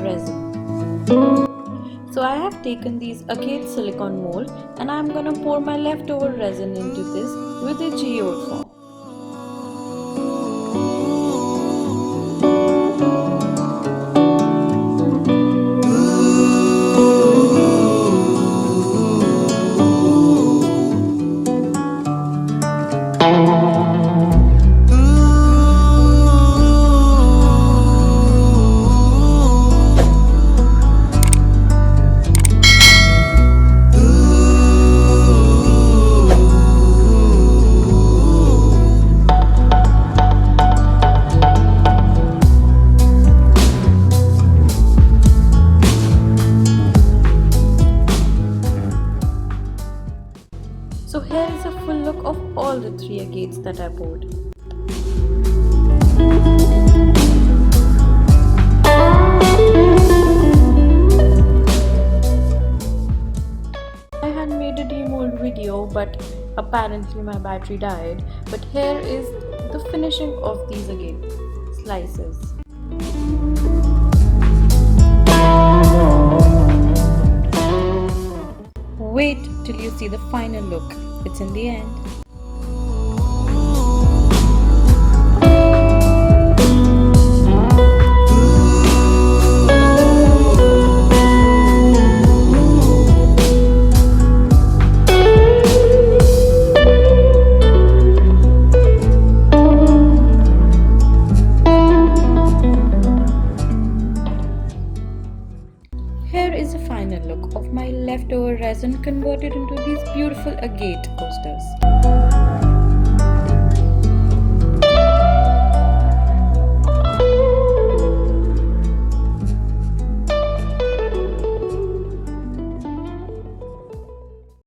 resin. So I have taken these Agate silicone mold and I am gonna pour my leftover resin into this with a geode form. So here is a full look of all the 3 agates that I poured. I had made a demold video but apparently my battery died. But here is the finishing of these agate slices. Wait till you see the final look. It's in the end. Here is a final look of my leftover resin converted into these beautiful agate coasters.